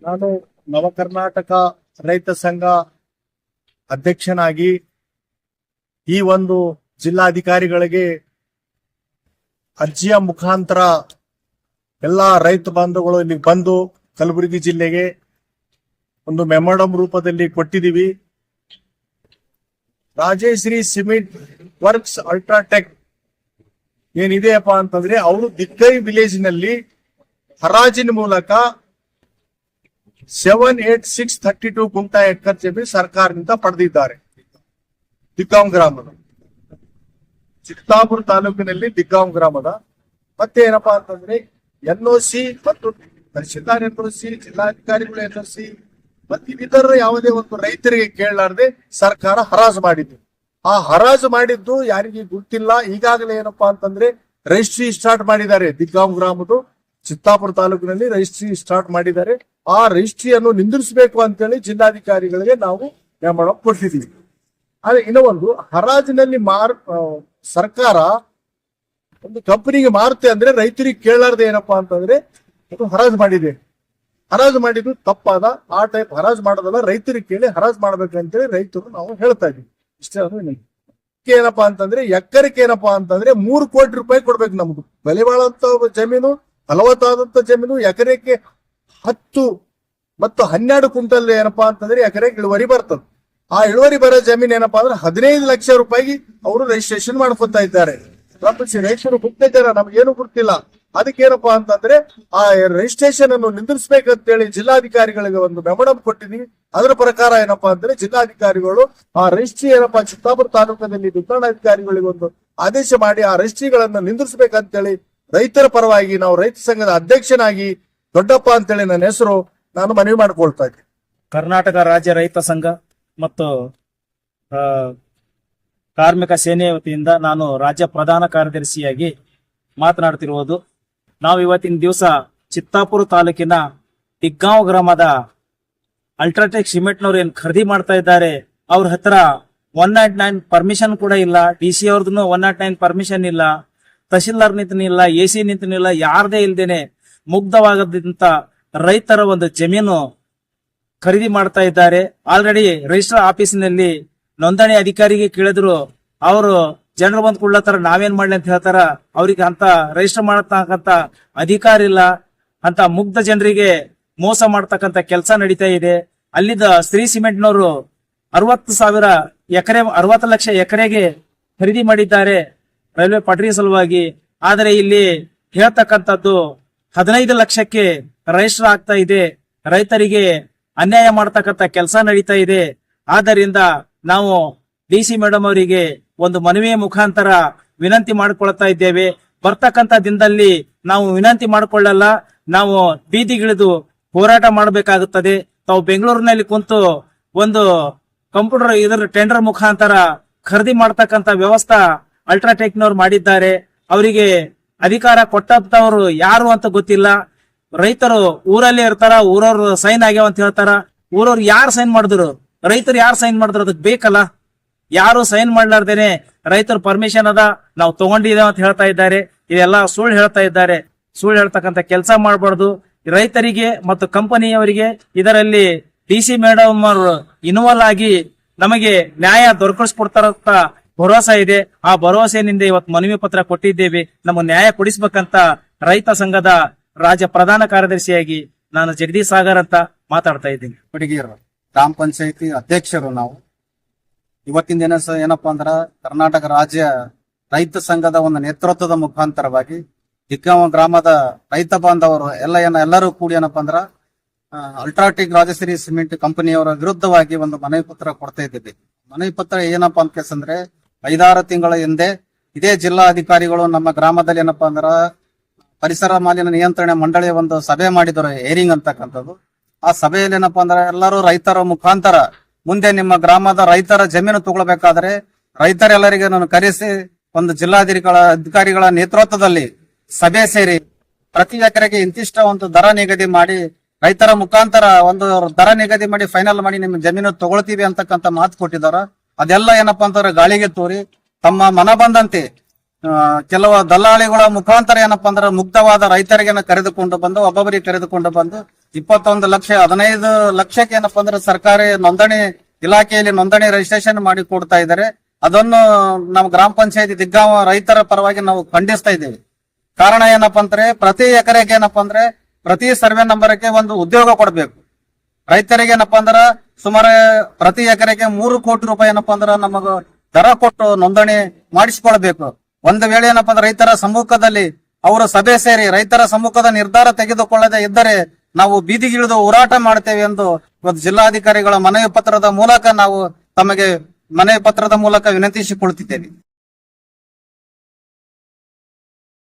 ನಾನು ನವ ಕರ್ನಾಟಕ ರೈತ ಸಂಘ ಅಧ್ಯಕ್ಷನಾಗಿ ಈ ಒಂದು ಜಿಲ್ಲಾಧಿಕಾರಿಗಳಿಗೆ ಅರ್ಜಿಯ ಮುಖಾಂತರ ಎಲ್ಲಾ ರೈತ ಬಾಂಧವಗಳು ಇಲ್ಲಿ ಬಂದು ಕಲಬುರಗಿ ಜಿಲ್ಲೆಗೆ ಒಂದು ಮೆಮೊರಂ ರೂಪದಲ್ಲಿ ಕೊಟ್ಟಿದ್ದೀವಿ. ರಾಜೇಶ್ರೀ ಸಿಮೆಂಟ್ ವರ್ಕ್ಸ್ ಅಲ್ಟ್ರಾಟೆಕ್ ಏನಿದೆಯಪ್ಪ ಅಂತಂದ್ರೆ ಅವರು ದಿಕ್ಕೈ ವಿಲೇಜ್ ನಲ್ಲಿ ಹರಾಜಿನ ಮೂಲಕ 78632 ಗುಂಟಾ ಎಕರೆ ಜಮೀನು ಸರ್ಕಾರದಿಂದ ಪಡೆದಿದ್ದಾರೆ. ದಿಗ್ಗಾಂವ್ ಗ್ರಾಮದ ಚಿತ್ತಾಪುರ ತಾಲೂಕಿನಲ್ಲಿ ದಿಗ್ಗಾಂವ್ ಗ್ರಾಮದ ಮತ್ತೆ ಏನಪ್ಪಾ ಅಂತಂದ್ರೆ ಎನ್ಒಸಿ ಮತ್ತು ತಹಶೀಲ್ದಾರ್ ಎನ್ಒಸಿ, ಜಿಲ್ಲಾಧಿಕಾರಿಗಳು ಎನ್ಒಸಿ ಮತ್ತೆ ಇತರ ಯಾವುದೇ ಒಂದು ರೈತರಿಗೆ ಕೇಳಲಾರದೆ ಸರ್ಕಾರ ಹರಾಜು ಮಾಡಿದ್ದು. ಆ ಹರಾಜು ಮಾಡಿದ್ದು ಯಾರಿಗೆ ಗೊತ್ತಿಲ್ಲ. ಈಗಾಗಲೇ ಏನಪ್ಪಾ ಅಂತಂದ್ರೆ ರಿಜಿಸ್ಟ್ರಿ ಸ್ಟಾರ್ಟ್ ಮಾಡಿದ್ದಾರೆ. ದಿಗ್ಗಾಂವ್ ಗ್ರಾಮದ ಚಿತ್ತಾಪುರ ತಾಲೂಕಿನಲ್ಲಿ ರಿಜಿಸ್ಟ್ರಿ ಸ್ಟಾರ್ಟ್ ಮಾಡಿದ್ದಾರೆ. ಆ ರಿಜಿಸ್ಟ್ರಿಯನ್ನು ನಿಂದಿರಿಸಬೇಕು ಅಂತೇಳಿ ಜಿಲ್ಲಾಧಿಕಾರಿಗಳಿಗೆ ನಾವು ಮೆಮೊರಂ ಕೊಟ್ಟಿದ್ದೀವಿ. ಆದ್ರೆ ಇನ್ನೂ ಒಂದು ಹರಾಜಿನಲ್ಲಿ ಸರ್ಕಾರ ಒಂದು ಕಂಪನಿಗೆ ಮಾರುತ್ತೆ ಅಂದ್ರೆ ರೈತರಿಗೆ ಕೇಳಲಾರ್ದೆ ಏನಪ್ಪಾ ಅಂತಂದ್ರೆ ಅದು ಹರಾಜು ಮಾಡಿದೆ. ಹರಾಜು ಮಾಡಿದ್ದು ತಪ್ಪಾದ. ಆ ಟೈಪ್ ಹರಾಜು ಮಾಡೋದಲ್ಲ, ರೈತರಿಗೆ ಕೇಳಿ ಹರಾಜು ಮಾಡ್ಬೇಕಂತೇಳಿ ರೈತರು ನಾವು ಹೇಳ್ತಾ ಇದೀವಿ. ಇಷ್ಟೇ ಏನಪ್ಪಾ ಅಂತಂದ್ರೆ ಎಕರೆಗೆ ಏನಪ್ಪಾ ಅಂತಂದ್ರೆ 3 ಕೋಟಿ ರೂಪಾಯಿ ಕೊಡ್ಬೇಕು. ನಮ್ದು ಬೆಲೆ ಬಾಳಂತ ಜಮೀನು, ಫಲವತ್ತಾದಂತ ಜಮೀನು ಎಕರೆಗೆ 10 ಮತ್ತು 12 ಕ್ವಿಂಟಲ್ ಏನಪ್ಪಾ ಅಂತಂದ್ರೆ ಎಕರೆಗೆ ಇಳುವರಿ ಬರ್ತದೆ. ಆ ಇಳುವರಿ ಬರೋ ಜಮೀನ್ ಏನಪ್ಪಾ ಅಂದ್ರೆ 15 ಲಕ್ಷ ರೂಪಾಯಿಗೆ ಅವರು ರಿಜಿಸ್ಟ್ರೇಷನ್ ಮಾಡ್ಕೊತಾ ಇದ್ದಾರೆ. ರೈತರು ಗುಪ್ತೇದಾರ, ನಮ್ಗೇನು ಗೊತ್ತಿಲ್ಲ. ಅದಕ್ಕೇನಪ್ಪಾ ಅಂತಂದ್ರೆ ಆ ರಿಜಿಸ್ಟ್ರೇಷನ್ ಅನ್ನು ನಿಂದಿರಿಸಬೇಕಂತೇಳಿ ಜಿಲ್ಲಾಧಿಕಾರಿಗಳಿಗೆ ಒಂದು ಮೆಮೊರಂ ಕೊಟ್ಟಿದೀವಿ. ಅದರ ಪ್ರಕಾರ ಏನಪ್ಪಾ ಅಂದ್ರೆ ಜಿಲ್ಲಾಧಿಕಾರಿಗಳು ಆ ರಿಜಿಸ್ಟ್ರಿ ಏನಪ್ಪಾ ಚಿತ್ತಾಪುರ ತಾಲೂಕಿನಲ್ಲಿ ವಿತರಣಾಧಿಕಾರಿಗಳಿಗೆ ಒಂದು ಆದೇಶ ಮಾಡಿ ಆ ರಿಜಿಸ್ಟ್ರಿಗಳನ್ನ ನಿಂದಿರಿಸಬೇಕಂತೇಳಿ ರೈತರ ಪರವಾಗಿ ನಾವು ರೈತ ಸಂಘದ ಅಧ್ಯಕ್ಷನಾಗಿ ದೊಡ್ಡಪ್ಪ ಅಂತೇಳಿ ನನ್ನ ಹೆಸರು ನಾನು ಮನವಿ ಮಾಡಿಕೊಳ್ತಾ ಇದ್ದೀನಿ. ಕರ್ನಾಟಕ ರಾಜ್ಯ ರೈತ ಸಂಘ ಮತ್ತು ಕಾರ್ಮಿಕ ಸೇನೆ ವತಿಯಿಂದ ನಾನು ರಾಜ್ಯ ಪ್ರಧಾನ ಕಾರ್ಯದರ್ಶಿಯಾಗಿ ಮಾತನಾಡ್ತಿರುವುದು. ನಾವು ಇವತ್ತಿನ ದಿವಸ ಚಿತ್ತಾಪುರ ತಾಲೂಕಿನ ದಿಗ್ಗಾಂವ್ ಗ್ರಾಮದ ಅಲ್ಟ್ರಾಟೆಕ್ ಸಿಮೆಂಟ್ನವ್ರು ಏನ್ ಖರೀದಿ ಮಾಡ್ತಾ ಇದ್ದಾರೆ, ಅವ್ರ ಹತ್ರ 109 ಪರ್ಮಿಷನ್ ಕೂಡ ಇಲ್ಲ. DC ಅವ್ರದ್ದು 109 ಪರ್ಮಿಷನ್ ಇಲ್ಲ, ತಹಶೀಲ್ದಾರ್ ನಿಂತನಿಲ್ಲ, AC ನಿಂತನಿಲ್ಲ, ಯಾರದೇ ಇಲ್ದೇನೆ ಮುಗ್ಧವಾಗದಂತ ರೈತರ ಒಂದು ಜಮೀನು ಖರೀದಿ ಮಾಡ್ತಾ ಇದ್ದಾರೆ. ಆಲ್ರೆಡಿ ರಿಜಿಸ್ಟರ್ ಆಫೀಸಿನಲ್ಲಿ ನೋಂದಣಿ ಅಧಿಕಾರಿಗೆ ಕೇಳಿದ್ರು, ಅವರು ಜನರು ಬಂದ್ ಕೊಡ್ಲತ್ತಾರ, ನಾವೇನ್ ಮಾಡ್ಲಿ ಅಂತ ಹೇಳ್ತಾರ. ಅವ್ರಿಗೆ ಅಂತ ರಿಜಿಸ್ಟರ್ ಮಾಡತಕ್ಕಂತ ಅಧಿಕಾರ ಇಲ್ಲ. ಅಂತ ಮುಗ್ಧ ಜನರಿಗೆ ಮೋಸ ಮಾಡ್ತಕ್ಕಂತ ಕೆಲಸ ನಡೀತಾ ಇದೆ. ಅಲ್ಲಿದ್ದ ಶ್ರೀ ಸಿಮೆಂಟ್ನವರು 60 ಲಕ್ಷ ಎಕರೆಗೆ ಖರೀದಿ ಮಾಡಿದ್ದಾರೆ ರೈಲ್ವೆ ಪಟರಿ ಸಲುವಾಗಿ. ಆದರೆ ಇಲ್ಲಿ ಹೇಳ್ತಕ್ಕಂಥದ್ದು 15 ಲಕ್ಷಕ್ಕೆ ರಿಜಿಸ್ಟರ್ ಆಗ್ತಾ ಇದೆ. ರೈತರಿಗೆ ಅನ್ಯಾಯ ಮಾಡ್ತಕ್ಕಂಥ ಕೆಲಸ ನಡೀತಾ ಇದೆ. ಆದ್ದರಿಂದ ನಾವು DC ಮೇಡಮ್ ಅವರಿಗೆ ಒಂದು ಮನವಿಯ ಮುಖಾಂತರ ವಿನಂತಿ ಮಾಡಿಕೊಳ್ತಾ ಇದ್ದೇವೆ. ಬರ್ತಕ್ಕಂಥ ದಿನದಲ್ಲಿ ನಾವು ವಿನಂತಿ ಮಾಡಿಕೊಳ್ಳಲ್ಲ, ನಾವು ಬೀದಿಗಿಳಿದು ಹೋರಾಟ ಮಾಡಬೇಕಾಗುತ್ತದೆ. ತಾವು ಬೆಂಗಳೂರಿನಲ್ಲಿ ಕುಂತು ಒಂದು ಕಂಪ್ಯೂಟರ್ ಇದರ ಟೆಂಡರ್ ಮುಖಾಂತರ ಖರೀದಿ ಮಾಡ್ತಕ್ಕಂಥ ವ್ಯವಸ್ಥೆ ಅಲ್ಟ್ರಾಟೆಕ್ನವ್ರು ಮಾಡಿದ್ದಾರೆ. ಅವರಿಗೆ ಅಧಿಕಾರ ಕೊಟ್ಟಂತವ್ರು ಯಾರು ಅಂತ ಗೊತ್ತಿಲ್ಲ. ರೈತರು ಊರಲ್ಲಿ ಇರ್ತಾರ, ಊರವ್ರು ಸೈನ್ ಆಗ್ಯಾವ ಅಂತ ಹೇಳ್ತಾರ. ಊರವ್ರು ಯಾರು ಸೈನ್ ಮಾಡಿದ್ರು, ರೈತರು ಯಾರು ಸೈನ್ ಮಾಡಿದ್ರು ಅದಕ್ಕೆ ಬೇಕಲ್ಲ. ಯಾರು ಸೈನ್ ಮಾಡ್ಲಾರ್ದೇನೆ ರೈತರು ಪರ್ಮಿಷನ್ ಅದ ನಾವು ತಗೊಂಡಿದ್ದೇವೆ ಅಂತ ಹೇಳ್ತಾ ಇದ್ದಾರೆ. ಇದೆಲ್ಲ ಸುಳ್ಳು ಹೇಳ್ತಾ ಇದ್ದಾರೆ. ಸುಳ್ಳು ಹೇಳ್ತಕ್ಕಂಥ ಕೆಲಸ ಮಾಡಬಾರ್ದು. ರೈತರಿಗೆ ಮತ್ತು ಕಂಪನಿಯವರಿಗೆ ಇದರಲ್ಲಿ DC ಮೇಡಮ್ ಅವರು ಇನ್ವಾಲ್ವ್ ಆಗಿ ನಮಗೆ ನ್ಯಾಯ ದೊರಕಿಸ್ಕೊಡ್ತಾರಂತ ಭರವಸೆ ಇದೆ. ಆ ಭರವಸೆಯಿಂದ ಇವತ್ತು ಮನವಿ ಪತ್ರ ಕೊಟ್ಟಿದ್ದೇವೆ. ನಮ್ಮ ನ್ಯಾಯ ಕೊಡಿಸ್ಬೇಕಂತ ರೈತ ಸಂಘದ ರಾಜ್ಯ ಪ್ರಧಾನ ಕಾರ್ಯದರ್ಶಿಯಾಗಿ ನಾನು ಜಗದೀಶ್ ಸಾಗರ್ ಅಂತ ಮಾತಾಡ್ತಾ ಇದ್ದೀನಿ. ಹುಡುಗಿಯರು ಗ್ರಾಮ ಪಂಚಾಯತಿ ಅಧ್ಯಕ್ಷರು ನಾವು. ಇವತ್ತಿನ ದಿನ ಏನಪ್ಪಾ ಅಂದ್ರ ಕರ್ನಾಟಕ ರಾಜ್ಯ ರೈತ ಸಂಘದ ಒಂದು ನೇತೃತ್ವದ ಮುಖಾಂತರವಾಗಿ ದಿಗ್ಗಾಂವ್ ಗ್ರಾಮದ ರೈತ ಬಾಂಧವರು ಎಲ್ಲರೂ ಕೂಡಿ ಏನಪ್ಪಾ ಅಂದ್ರ ಅಲ್ಟ್ರಾಟೆಕ್ ರಾಜಶ್ರೀ ಸಿಮೆಂಟ್ ಕಂಪನಿಯವರ ವಿರುದ್ಧವಾಗಿ ಒಂದು ಮನವಿ ಪತ್ರ ಕೊಡ್ತಾ ಇದ್ದೀವಿ. ಮನವಿ ಪತ್ರ ಏನಪ್ಪಾ ಅಂತಂದ್ರೆ 5-6 ತಿಂಗಳ ಹಿಂದೆ ಇದೇ ಜಿಲ್ಲಾ ಅಧಿಕಾರಿಗಳು ನಮ್ಮ ಗ್ರಾಮದಲ್ಲಿ ಏನಪ್ಪಾ ಅಂದ್ರ ಪರಿಸರ ಮಾಲಿನ್ಯ ನಿಯಂತ್ರಣ ಮಂಡಳಿಯ ಒಂದು ಸಭೆ ಮಾಡಿದ್ರು, ಹೇರಿಂಗ್ ಅಂತಕ್ಕಂಥದ್ದು. ಆ ಸಭೆಯಲ್ಲಿ ಏನಪ್ಪಾ ಅಂದ್ರೆ ಎಲ್ಲರೂ ರೈತರ ಮುಖಾಂತರ ಮುಂದೆ ನಿಮ್ಮ ಗ್ರಾಮದ ರೈತರ ಜಮೀನು ತಗೊಳ್ಬೇಕಾದ್ರೆ ರೈತರೆಲ್ಲರಿಗೆ ನಾನು ಕರೆಸಿ ಒಂದು ಅಧಿಕಾರಿಗಳ ನೇತೃತ್ವದಲ್ಲಿ ಸಭೆ ಸೇರಿ ಪ್ರತಿ ಎಕರೆಗೆ ಇಂತಿಷ್ಟ ಒಂದು ದರ ನಿಗದಿ ಮಾಡಿ ರೈತರ ಮುಖಾಂತರ ಒಂದು ದರ ನಿಗದಿ ಮಾಡಿ ಫೈನಲ್ ಮಾಡಿ ನಿಮ್ಮ ಜಮೀನು ತಗೊಳ್ತೀವಿ ಅಂತಕ್ಕಂಥ ಮಾತು ಕೊಟ್ಟಿದಾರ. ಅದೆಲ್ಲ ಏನಪ್ಪಾ ಅಂತಂದ್ರೆ ಗಾಳಿಗೆ ತೋರಿ ತಮ್ಮ ಮನ ಬಂದಂತೆ ಕೆಲವು ದಲ್ಲಾಳಿಗಳ ಮುಖಾಂತರ ಏನಪ್ಪಾ ಅಂದ್ರೆ ಮುಗ್ಧವಾದ ರೈತರಿಗೆ ಕರೆದುಕೊಂಡು ಬಂದು ಒಬ್ಬೊಬ್ಬರಿಗೆ ಕರೆದುಕೊಂಡು ಬಂದು 21 ಲಕ್ಷ 15 ಲಕ್ಷಕ್ಕೆ ಏನಪ್ಪಾ ಅಂದ್ರೆ ಸರ್ಕಾರಿ ನೋಂದಣಿ ಇಲಾಖೆಯಲ್ಲಿ ನೋಂದಣಿ ರಿಜಿಸ್ಟ್ರೇಷನ್ ಮಾಡಿ ಕೊಡ್ತಾ ಇದ್ದಾರೆ. ಅದನ್ನು ನಮ್ಮ ಗ್ರಾಮ ಪಂಚಾಯತಿ ದಿಗ್ಗಾಂವ ರೈತರ ಪರವಾಗಿ ನಾವು ಖಂಡಿಸ್ತಾ ಇದ್ದೇವೆ. ಕಾರಣ ಏನಪ್ಪಾ ಅಂದ್ರೆ ಪ್ರತಿ ಎಕರೆಗೆ ಏನಪ್ಪಾ ಅಂದ್ರೆ ಪ್ರತಿ ಸರ್ವೆ ನಂಬರ್ಗೆ ಒಂದು ಉದ್ಯೋಗ ಕೊಡಬೇಕು. ರೈತರಿಗೆ ಏನಪ್ಪಾ ಅಂದ್ರ ಸುಮಾರು ಪ್ರತಿ ಎಕರೆಗೆ 3 ಕೋಟಿ ರೂಪಾಯಿ ಏನಪ್ಪಾ ಅಂದ್ರ ನಮಗ ದರ ಕೊಟ್ಟು ನೋಂದಣಿ ಮಾಡಿಸಿಕೊಳ್ಬೇಕು. ಒಂದು ವೇಳೆ ಏನಪ್ಪಾ ಅಂದ್ರೆ ರೈತರ ಸಮ್ಮುಖದಲ್ಲಿ ಅವರು ಸಭೆ ಸೇರಿ ರೈತರ ಸಮ್ಮುಖದ ನಿರ್ಧಾರ ತೆಗೆದುಕೊಳ್ಳದೆ ಇದ್ದರೆ ನಾವು ಬೀದಿಗಿಳಿದು ಹೋರಾಟ ಮಾಡ್ತೇವೆ ಎಂದು ಇವತ್ತು ಜಿಲ್ಲಾಧಿಕಾರಿಗಳ ಮನವಿ ಪತ್ರದ ಮೂಲಕ ನಾವು ತಮಗೆ ಮನವಿ ಪತ್ರದ ಮೂಲಕ ವಿನಂತಿಸಿಕೊಳ್ತಿದ್ದೇವೆ.